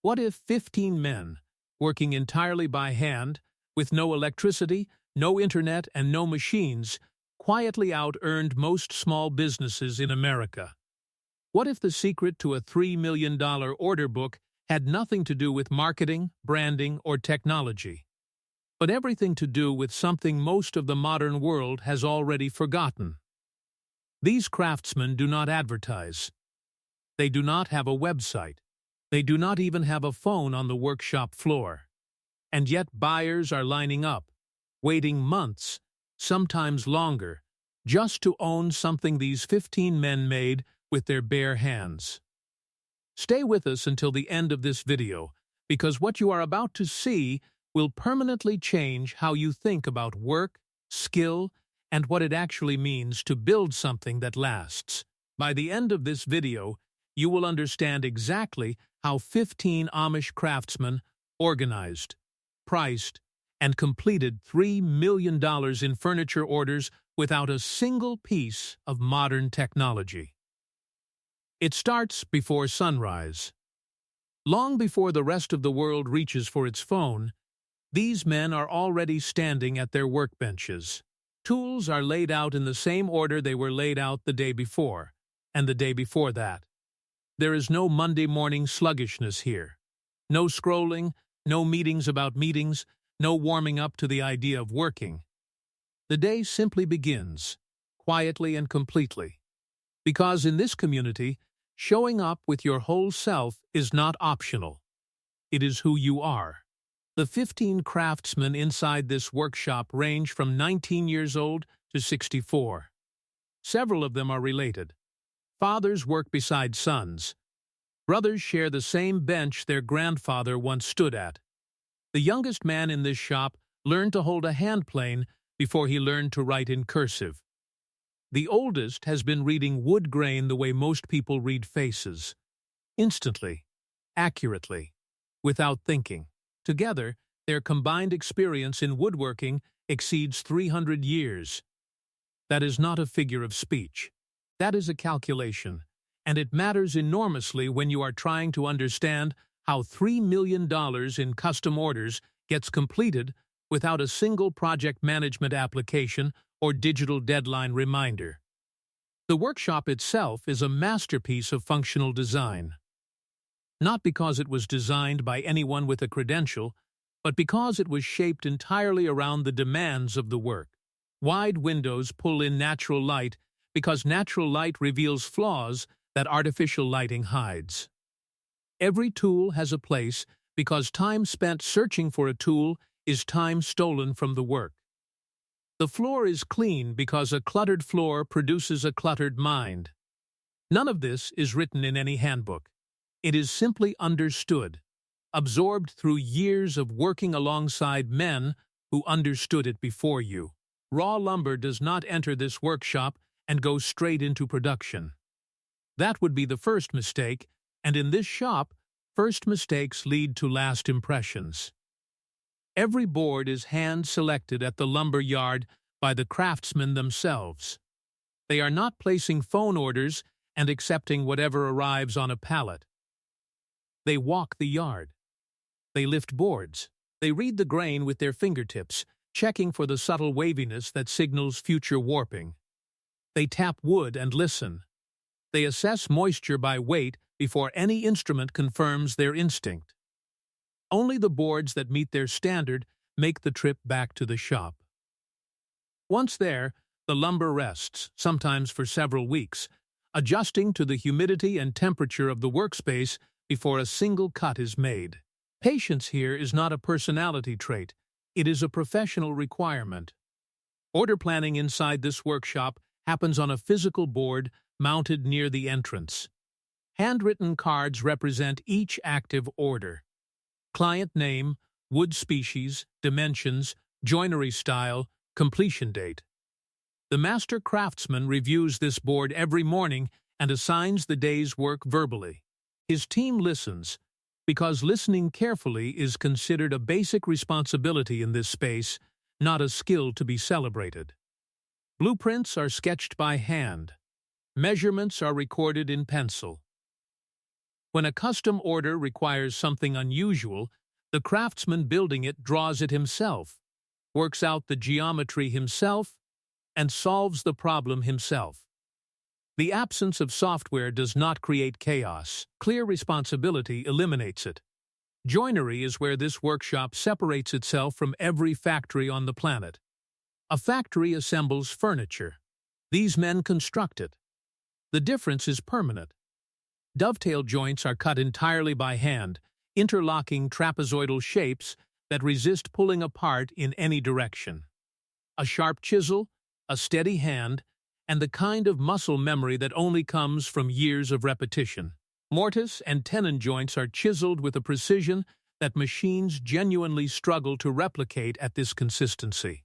What if 15 men, working entirely by hand, with no electricity, no internet, and no machines, quietly out-earned most small businesses in America? What if the secret to a $3 million order book had nothing to do with marketing, branding, or technology, but everything to do with something most of the modern world has already forgotten? These craftsmen do not advertise. They do not have a website. They do not even have a phone on the workshop floor. And yet buyers are lining up, waiting months, sometimes longer, just to own something these 15 men made with their bare hands. Stay with us until the end of this video, because what you are about to see will permanently change how you think about work, skill, and what it actually means to build something that lasts. By the end of this video, you will understand exactly how 15 Amish craftsmen organized, priced, and completed $3 million in furniture orders without a single piece of modern technology. It starts before sunrise. Long before the rest of the world reaches for its phone, these men are already standing at their workbenches. Tools are laid out in the same order they were laid out the day before, and the day before that. There is no Monday morning sluggishness here. No scrolling, no meetings about meetings, no warming up to the idea of working. The day simply begins, quietly and completely. Because in this community, showing up with your whole self is not optional. It is who you are. The 15 craftsmen inside this workshop range from 19 years old to 64. Several of them are related. Fathers work beside sons. Brothers share the same bench their grandfather once stood at. The youngest man in this shop learned to hold a hand plane before he learned to write in cursive. The oldest has been reading wood grain the way most people read faces. Instantly, accurately, without thinking. Together, their combined experience in woodworking exceeds 300 years. That is not a figure of speech. That is a calculation, and it matters enormously when you are trying to understand how $3 million in custom orders gets completed without a single project management application or digital deadline reminder. The workshop itself is a masterpiece of functional design. Not because it was designed by anyone with a credential, but because it was shaped entirely around the demands of the work. Wide windows pull in natural light because natural light reveals flaws that artificial lighting hides. Every tool has a place because time spent searching for a tool is time stolen from the work. The floor is clean because a cluttered floor produces a cluttered mind. None of this is written in any handbook. It is simply understood, absorbed through years of working alongside men who understood it before you. Raw lumber does not enter this workshop and go straight into production. That would be the first mistake, and in this shop, first mistakes lead to last impressions. Every board is hand-selected at the lumber yard by the craftsmen themselves. They are not placing phone orders and accepting whatever arrives on a pallet. They walk the yard. They lift boards. They read the grain with their fingertips, checking for the subtle waviness that signals future warping. They tap wood and listen. They assess moisture by weight before any instrument confirms their instinct. Only the boards that meet their standard make the trip back to the shop. Once there, the lumber rests, sometimes for several weeks, adjusting to the humidity and temperature of the workspace before a single cut is made. Patience here is not a personality trait, it is a professional requirement. Order planning inside this workshop happens on a physical board mounted near the entrance. Handwritten cards represent each active order. Client name, wood species, dimensions, joinery style, completion date. The master craftsman reviews this board every morning and assigns the day's work verbally. His team listens, because listening carefully is considered a basic responsibility in this space, not a skill to be celebrated. Blueprints are sketched by hand. Measurements are recorded in pencil. When a custom order requires something unusual, the craftsman building it draws it himself, works out the geometry himself, and solves the problem himself. The absence of software does not create chaos. Clear responsibility eliminates it. Joinery is where this workshop separates itself from every factory on the planet. A factory assembles furniture. These men construct it. The difference is permanent. Dovetail joints are cut entirely by hand, interlocking trapezoidal shapes that resist pulling apart in any direction. A sharp chisel, a steady hand, and the kind of muscle memory that only comes from years of repetition. Mortise and tenon joints are chiseled with a precision that machines genuinely struggle to replicate at this consistency.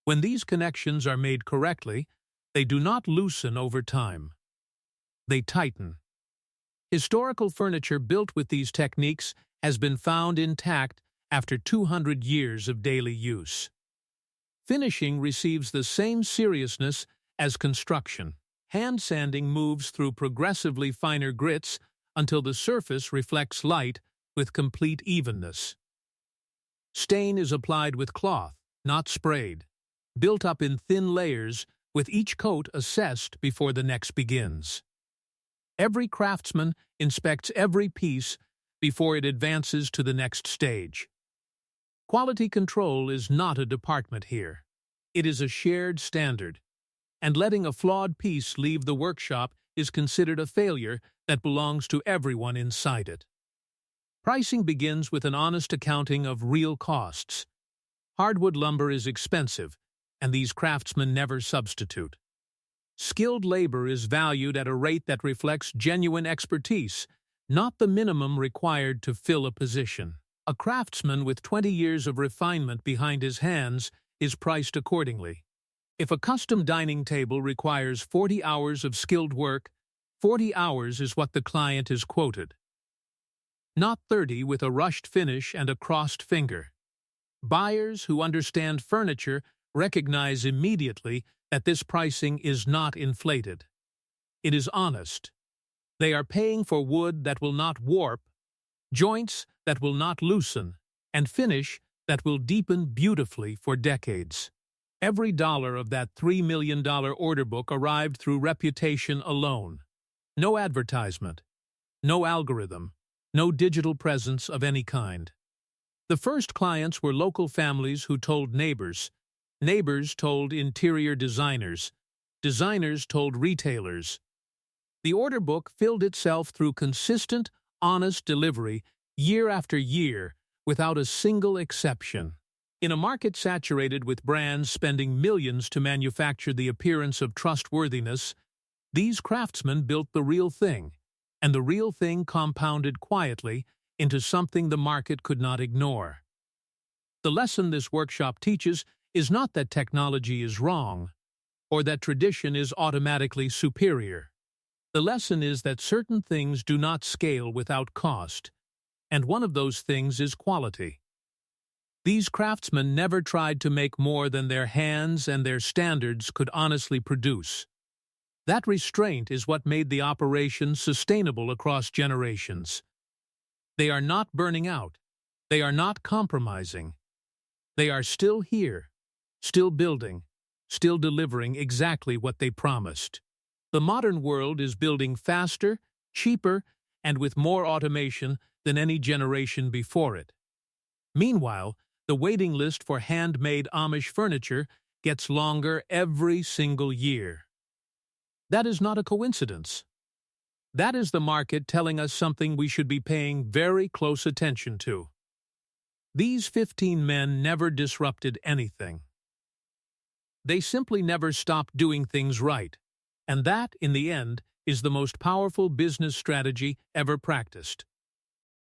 When these connections are made correctly, they do not loosen over time. They tighten. Historical furniture built with these techniques has been found intact after 200 years of daily use. Finishing receives the same seriousness as construction. Hand sanding moves through progressively finer grits until the surface reflects light with complete evenness. Stain is applied with cloth, not sprayed, built up in thin layers with each coat assessed before the next begins. Every craftsman inspects every piece before it advances to the next stage. Quality control is not a department here. It is a shared standard, and letting a flawed piece leave the workshop is considered a failure that belongs to everyone inside it. Pricing begins with an honest accounting of real costs. Hardwood lumber is expensive, and these craftsmen never substitute. Skilled labor is valued at a rate that reflects genuine expertise, not the minimum required to fill a position. A craftsman with 20 years of refinement behind his hands is priced accordingly. If a custom dining table requires 40 hours of skilled work, 40 hours is what the client is quoted. Not 30 with a rushed finish and a crossed finger. Buyers who understand furniture recognize immediately that this pricing is not inflated. It is honest. They are paying for wood that will not warp, joints that will not loosen, and finish that will deepen beautifully for decades. Every dollar of that $3 million order book arrived through reputation alone. No advertisement, no algorithm, no digital presence of any kind. The first clients were local families who told neighbors. Neighbors told interior designers. Designers told retailers. The order book filled itself through consistent, honest delivery year after year without a single exception. In a market saturated with brands spending millions to manufacture the appearance of trustworthiness, these craftsmen built the real thing, and the real thing compounded quietly into something the market could not ignore. The lesson this workshop teaches is not that technology is wrong, or that tradition is automatically superior. The lesson is that certain things do not scale without cost, and one of those things is quality. These craftsmen never tried to make more than their hands and their standards could honestly produce. That restraint is what made the operation sustainable across generations. They are not burning out. They are not compromising. They are still here, still building, still delivering exactly what they promised. The modern world is building faster, cheaper, and with more automation than any generation before it. Meanwhile, the waiting list for handmade Amish furniture gets longer every single year. That is not a coincidence. That is the market telling us something we should be paying very close attention to. These 15 men never disrupted anything. They simply never stopped doing things right, and that, in the end, is the most powerful business strategy ever practiced.